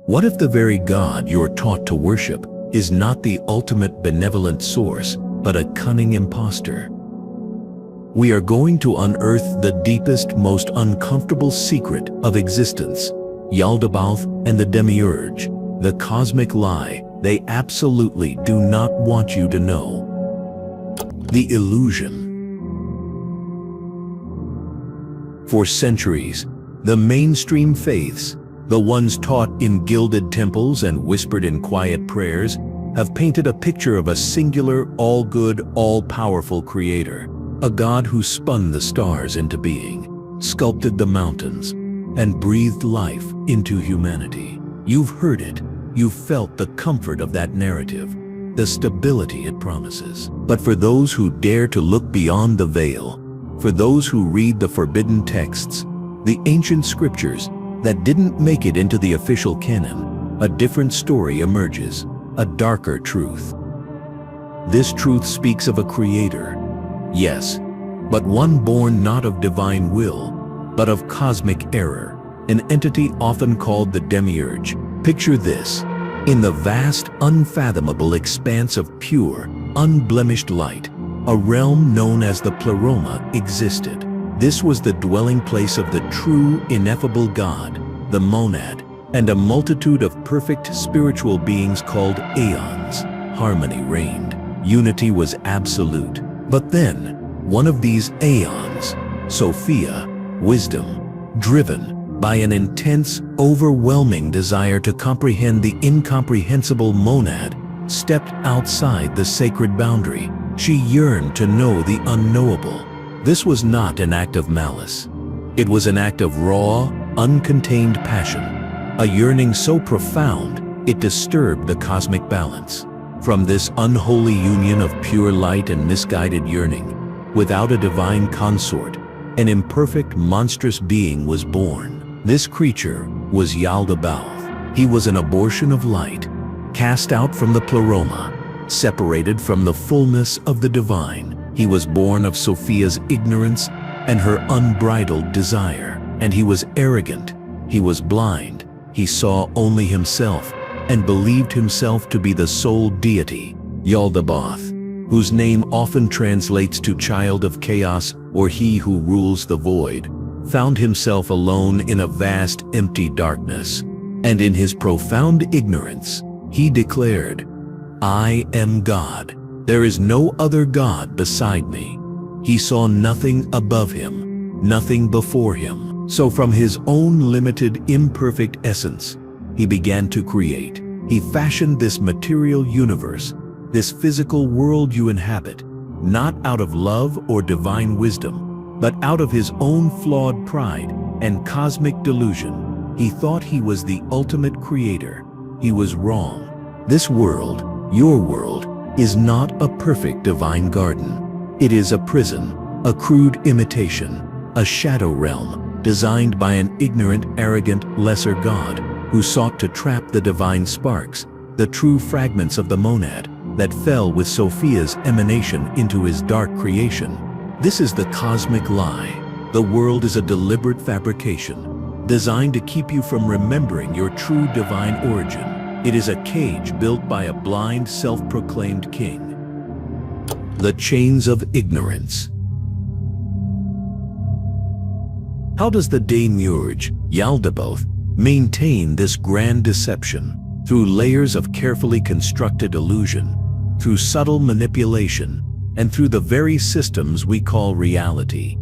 What if the very God you're taught to worship is not the ultimate benevolent source, but a cunning impostor? We are going to unearth the deepest, most uncomfortable secret of existence, Yaldabaoth and the Demiurge, the cosmic lie they absolutely do not want you to know. The illusion. For centuries, the mainstream faiths, the ones taught in gilded temples and whispered in quiet prayers, have painted a picture of a singular, all-good, all-powerful creator, a God who spun the stars into being, sculpted the mountains, and breathed life into humanity. You've heard it. You've felt the comfort of that narrative, the stability it promises. But for those who dare to look beyond the veil, for those who read the forbidden texts, the ancient scriptures that didn't make it into the official canon, a different story emerges, a darker truth. This truth speaks of a creator, yes, but one born not of divine will, but of cosmic error, an entity often called the Demiurge. Picture this: in the vast, unfathomable expanse of pure, unblemished light, a realm known as the Pleroma existed. This was the dwelling place of the true, ineffable God, the monad, and a multitude of perfect spiritual beings called Aeons. Harmony reigned. Unity was absolute. But then, one of these Aeons, Sophia, wisdom, driven by an intense, overwhelming desire to comprehend the incomprehensible monad, stepped outside the sacred boundary. She yearned to know the unknowable. This was not an act of malice. It was an act of raw, uncontained passion, a yearning so profound it disturbed the cosmic balance. From this unholy union of pure light and misguided yearning, without a divine consort, an imperfect, monstrous being was born. This creature was Yaldabaoth. He was an abortion of light, cast out from the Pleroma, separated from the fullness of the divine. He was born of Sophia's ignorance and her unbridled desire. And he was arrogant, he was blind, he saw only himself and believed himself to be the sole deity. Yaldabaoth, whose name often translates to child of chaos or he who rules the void, found himself alone in a vast, empty darkness. And in his profound ignorance, he declared, "I am God. There is no other God beside me." He saw nothing above him, nothing before him. So from his own limited, imperfect essence, he began to create. He fashioned this material universe, this physical world you inhabit, not out of love or divine wisdom, but out of his own flawed pride and cosmic delusion. He thought he was the ultimate creator. He was wrong. This world, your world, is not a perfect divine garden. It is a prison, a crude imitation, a shadow realm designed by an ignorant, arrogant, lesser God who sought to trap the divine sparks, the true fragments of the monad that fell with Sophia's emanation into his dark creation. This is the cosmic lie. The world is a deliberate fabrication, designed to keep you from remembering your true divine origin. It is a cage built by a blind, self-proclaimed king. The chains of ignorance. How does the Demiurge, Yaldabaoth, maintain this grand deception? Through layers of carefully constructed illusion, through subtle manipulation, and through the very systems we call reality.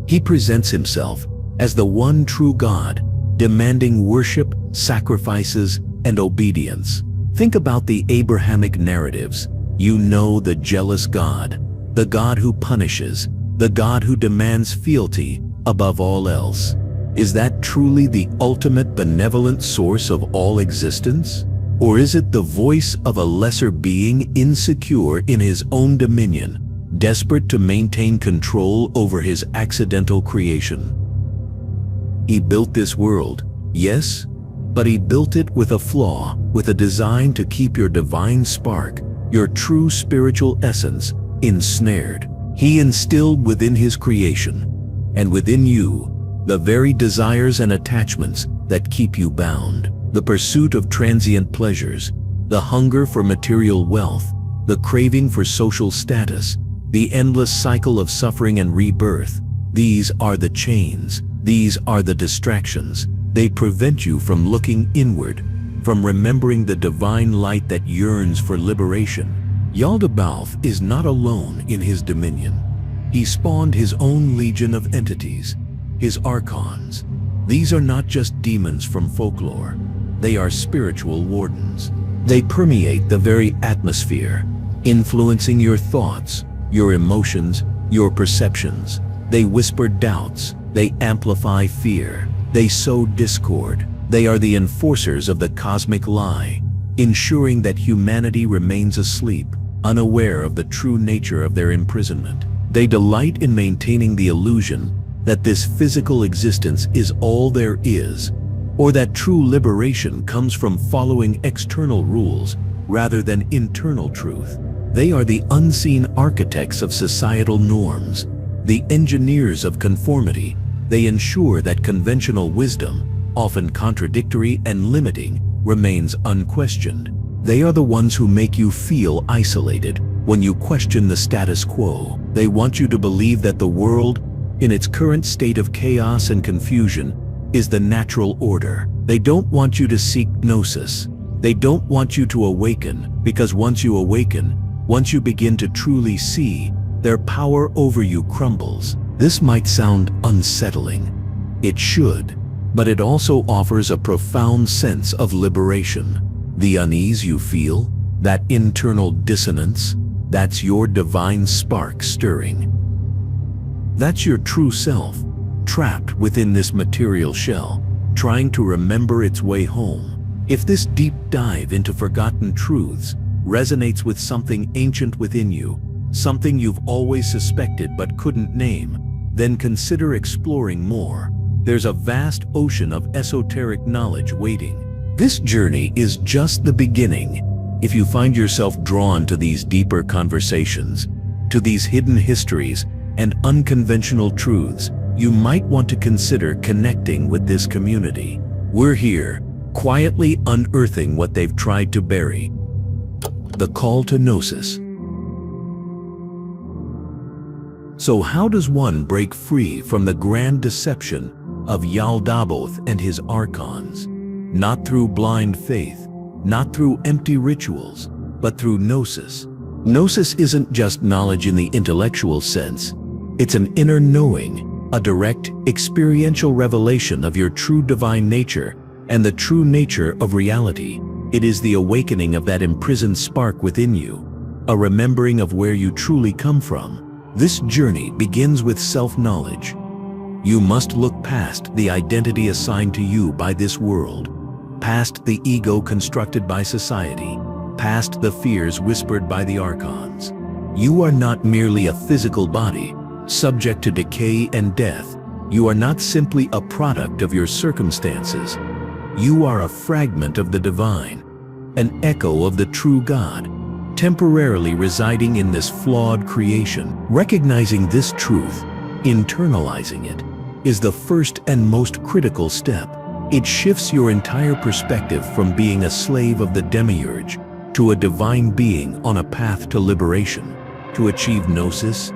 He presents himself as the one true God, demanding worship, sacrifices, and obedience. Think about the Abrahamic narratives. You know, the jealous God, the God who punishes, the God who demands fealty above all else. Is that truly the ultimate benevolent source of all existence? Or is it the voice of a lesser being insecure in his own dominion, desperate to maintain control over his accidental creation? He built this world, yes, but he built it with a flaw, with a design to keep your divine spark, your true spiritual essence, ensnared. He instilled within his creation, and within you, the very desires and attachments that keep you bound. the pursuit of transient pleasures, the hunger for material wealth, the craving for social status, the endless cycle of suffering and rebirth. These are the chains. These are the distractions. They prevent you from looking inward, from remembering the divine light that yearns for liberation. Yaldabaoth is not alone in his dominion. He spawned his own legion of entities, his Archons. These are not just demons from folklore. They are spiritual wardens. They permeate the very atmosphere, influencing your thoughts, your emotions, your perceptions. They whisper doubts. They amplify fear. They sow discord. They are the enforcers of the cosmic lie, ensuring that humanity remains asleep, unaware of the true nature of their imprisonment. They delight in maintaining the illusion that this physical existence is all there is, or that true liberation comes from following external rules rather than internal truth. They are the unseen architects of societal norms, the engineers of conformity. They ensure that conventional wisdom, often contradictory and limiting, remains unquestioned. They are the ones who make you feel isolated when you question the status quo. They want you to believe that the world, in its current state of chaos and confusion, is the natural order. They don't want you to seek Gnosis. They don't want you to awaken, because once you awaken, once you begin to truly see, their power over you crumbles. This might sound unsettling. It should, but it also offers a profound sense of liberation. The unease you feel, that internal dissonance, that's your divine spark stirring. That's your true self, trapped within this material shell, trying to remember its way home. If this deep dive into forgotten truths resonates with something ancient within you, something you've always suspected but couldn't name, then consider exploring more. There's a vast ocean of esoteric knowledge waiting. This journey is just the beginning. If you find yourself drawn to these deeper conversations, to these hidden histories and unconventional truths, you might want to consider connecting with this community. We're here, quietly unearthing what they've tried to bury. The call to Gnosis. So how does one break free from the grand deception of Yaldabaoth and his Archons? Not through blind faith, not through empty rituals, but through Gnosis. Gnosis isn't just knowledge in the intellectual sense. It's an inner knowing, a direct, experiential revelation of your true divine nature and the true nature of reality. It is the awakening of that imprisoned spark within you, a remembering of where you truly come from. This journey begins with self-knowledge. You must look past the identity assigned to you by this world, past the ego constructed by society, past the fears whispered by the Archons. You are not merely a physical body, subject to decay and death. You are not simply a product of your circumstances. You are a fragment of the divine, an echo of the true God, temporarily residing in this flawed creation. Recognizing this truth, internalizing it, is the first and most critical step. It shifts your entire perspective from being a slave of the Demiurge to a divine being on a path to liberation. To achieve Gnosis,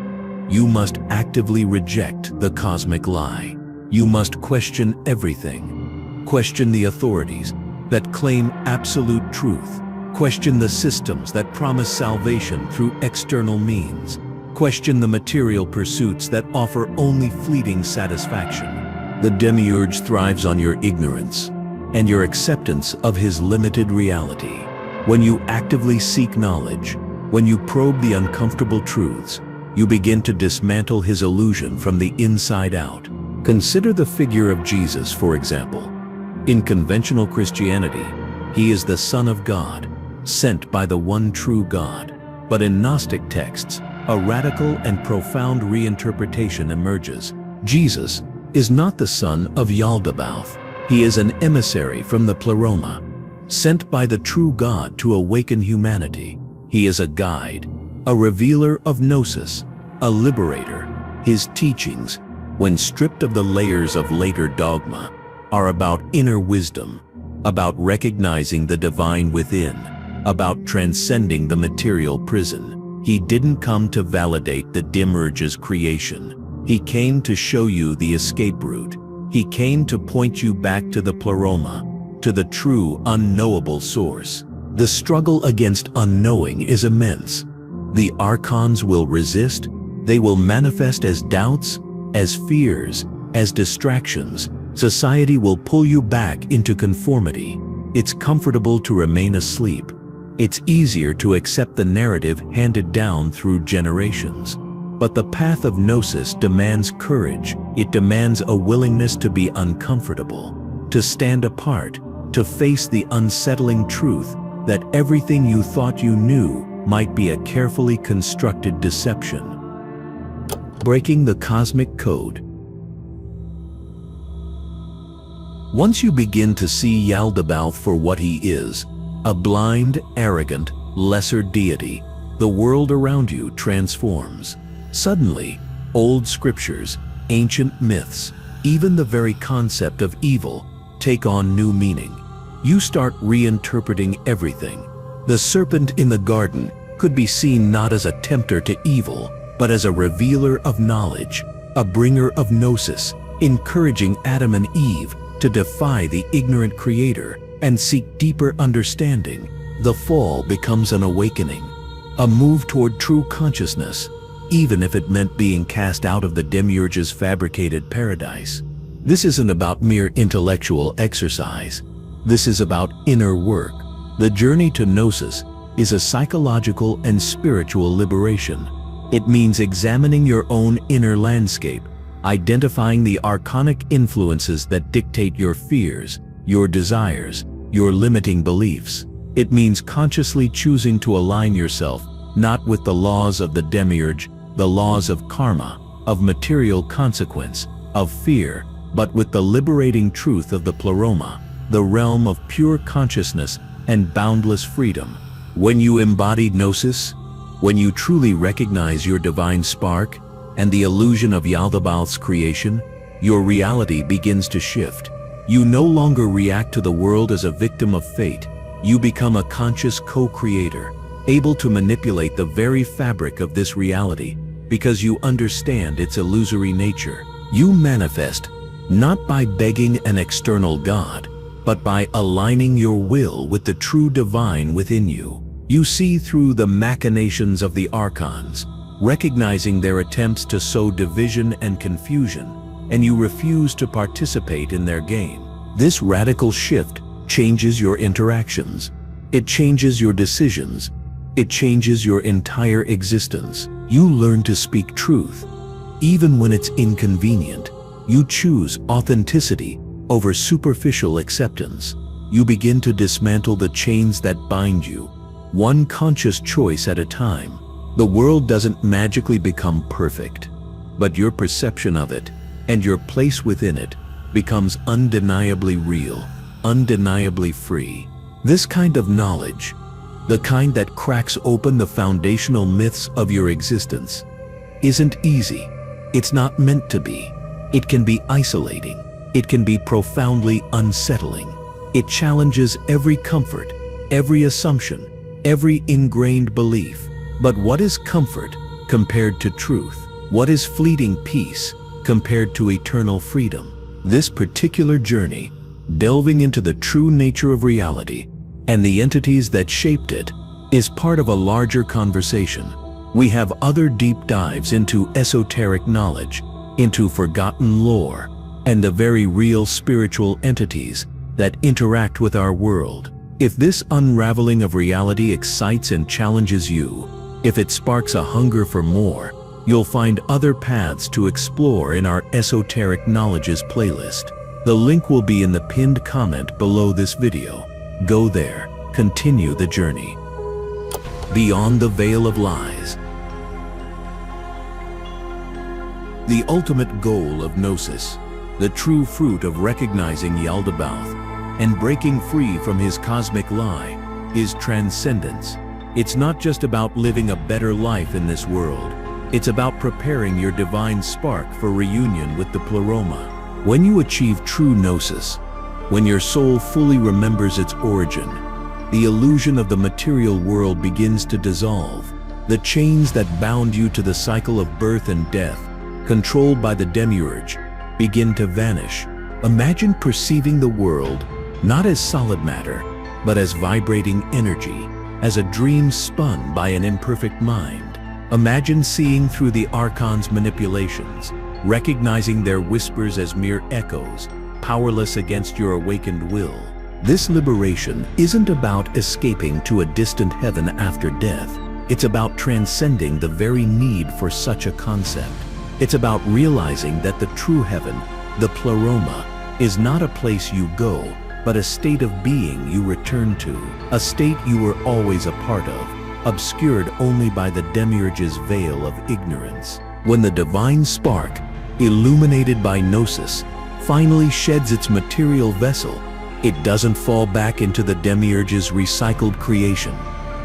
you must actively reject the cosmic lie. You must question everything. Question the authorities that claim absolute truth. Question the systems that promise salvation through external means. Question the material pursuits that offer only fleeting satisfaction. The Demiurge thrives on your ignorance and your acceptance of his limited reality. When you actively seek knowledge, when you probe the uncomfortable truths, you begin to dismantle his illusion from the inside out. Consider the figure of Jesus, for example. In conventional Christianity, he is the Son of God, sent by the one true God. But in Gnostic texts, a radical and profound reinterpretation emerges. Jesus is not the son of Yaldabaoth. He is an emissary from the Pleroma, sent by the true God to awaken humanity. He is a guide, a revealer of Gnosis, a liberator. His teachings, when stripped of the layers of later dogma, are about inner wisdom, about recognizing the divine within, about transcending the material prison. He didn't come to validate the Demiurge's creation. He came to show you the escape route. He came to point you back to the pleroma, to the true unknowable source. The struggle against unknowing is immense. The Archons will resist. They will manifest as doubts, as fears, as distractions. Society will pull you back into conformity. It's comfortable to remain asleep. It's easier to accept the narrative handed down through generations. But the path of Gnosis demands courage. It demands a willingness to be uncomfortable, to stand apart, to face the unsettling truth that everything you thought you knew might be a carefully constructed deception. Breaking the cosmic code. Once you begin to see Yaldabaoth for what he is, a blind, arrogant, lesser deity, the world around you transforms. Suddenly, old scriptures, ancient myths, even the very concept of evil take on new meaning. You start reinterpreting everything. The serpent in the garden could be seen not as a tempter to evil, but as a revealer of knowledge, a bringer of Gnosis, encouraging Adam and Eve to defy the ignorant creator and seek deeper understanding. The fall becomes an awakening, a move toward true consciousness, even if it meant being cast out of the Demiurge's fabricated paradise. This isn't about mere intellectual exercise. This is about inner work. The journey to Gnosis is a psychological and spiritual liberation. It means examining your own inner landscape, identifying the archonic influences that dictate your fears, your desires, your limiting beliefs. It means consciously choosing to align yourself not with the laws of the Demiurge, the laws of karma, of material consequence, of fear, but with the liberating truth of the pleroma, the realm of pure consciousness and boundless freedom. When you embody Gnosis, when you truly recognize your divine spark and the illusion of Yaldabaoth's creation, your reality begins to shift. You no longer react to the world as a victim of fate. You become a conscious co-creator, able to manipulate the very fabric of this reality because you understand its illusory nature. You manifest not by begging an external god, but by aligning your will with the true divine within you. You see through the machinations of the Archons, recognizing their attempts to sow division and confusion, and you refuse to participate in their game. This radical shift changes your interactions. It changes your decisions. It changes your entire existence. You learn to speak truth. Even when it's inconvenient, you choose authenticity over superficial acceptance. You begin to dismantle the chains that bind you, one conscious choice at a time. The world doesn't magically become perfect, but your perception of it and your place within it becomes undeniably real, undeniably free. This kind of knowledge, the kind that cracks open the foundational myths of your existence, isn't easy. It's not meant to be. It can be isolating. It can be profoundly unsettling. It challenges every comfort, every assumption, every ingrained belief. But what is comfort compared to truth? What is fleeting peace compared to eternal freedom? This particular journey, delving into the true nature of reality and the entities that shaped it, is part of a larger conversation. We have other deep dives into esoteric knowledge, into forgotten lore, and the very real spiritual entities that interact with our world. If this unraveling of reality excites and challenges you, if it sparks a hunger for more, you'll find other paths to explore in our Esoteric Knowledges playlist. The link will be in the pinned comment below this video. Go there, continue the journey. Beyond the veil of lies. The ultimate goal of Gnosis, the true fruit of recognizing Yaldabaoth and breaking free from his cosmic lie, is transcendence. It's not just about living a better life in this world. It's about preparing your divine spark for reunion with the pleroma. When you achieve true Gnosis, When your soul fully remembers its origin, the illusion of the material world begins to dissolve. The chains that bound you to the cycle of birth and death, controlled by the Demiurge, begin to vanish. Imagine perceiving the world not as solid matter, but as vibrating energy, as a dream spun by an imperfect mind. Imagine seeing through the Archons' manipulations, recognizing their whispers as mere echoes, powerless against your awakened will. This liberation isn't about escaping to a distant heaven after death. It's about transcending the very need for such a concept. It's about realizing that the true heaven, the pleroma, is not a place you go, but a state of being you return to, a state you were always a part of, obscured only by the Demiurge's veil of ignorance. When the divine spark, illuminated by Gnosis, finally sheds its material vessel, it doesn't fall back into the Demiurge's recycled creation.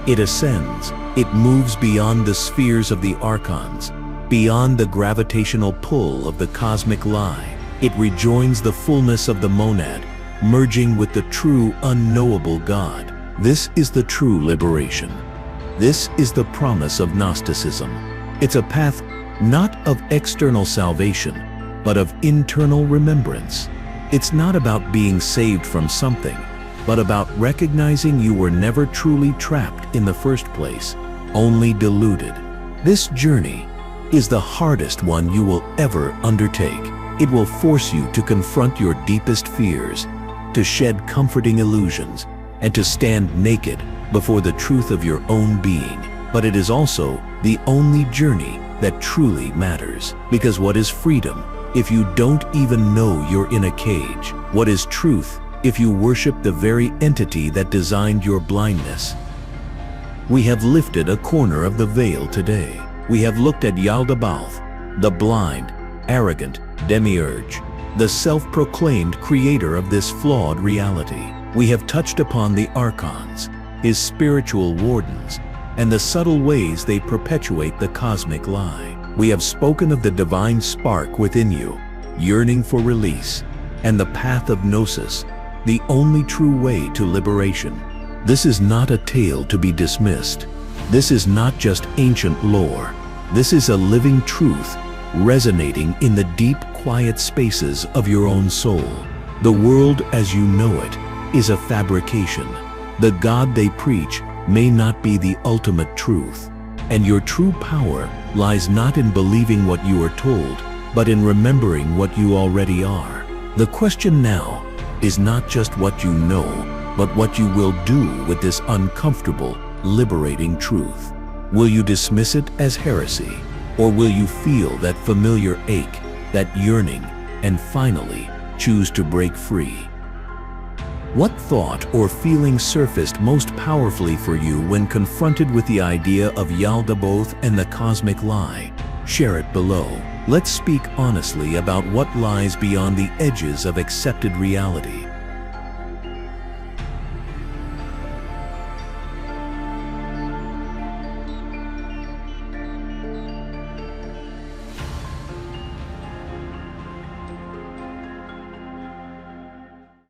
It ascends. It moves beyond the spheres of the Archons, beyond the gravitational pull of the cosmic lie. It rejoins the fullness of the monad, merging with the true unknowable God. This is the true liberation. This is the promise of Gnosticism. It's a path not of external salvation, but of internal remembrance. It's not about being saved from something, but about recognizing you were never truly trapped in the first place, only deluded. This journey is the hardest one you will ever undertake. It will force you to confront your deepest fears, to shed comforting illusions, and to stand naked before the truth of your own being. But it is also the only journey that truly matters. Because what is freedom if you don't even know you're in a cage? What is truth if you worship the very entity that designed your blindness? We have lifted a corner of the veil today. We have looked at Yaldabaoth, the blind, arrogant Demiurge, the self-proclaimed creator of this flawed reality. We have touched upon the Archons, his spiritual wardens, and the subtle ways they perpetuate the cosmic lie. We have spoken of the divine spark within you, yearning for release, and the path of Gnosis, the only true way to liberation. This is not a tale to be dismissed. This is not just ancient lore. This is a living truth, resonating in the deep, quiet spaces of your own soul. The world as you know it is a fabrication. The God they preach may not be the ultimate truth. And your true power lies not in believing what you are told, but in remembering what you already are. The question now is not just what you know, but what you will do with this uncomfortable, liberating truth. Will you dismiss it as heresy, or will you feel that familiar ache, that yearning, and finally choose to break free? What thought or feeling surfaced most powerfully for you when confronted with the idea of Yaldabaoth and the cosmic lie? Share it below. Let's speak honestly about what lies beyond the edges of accepted reality.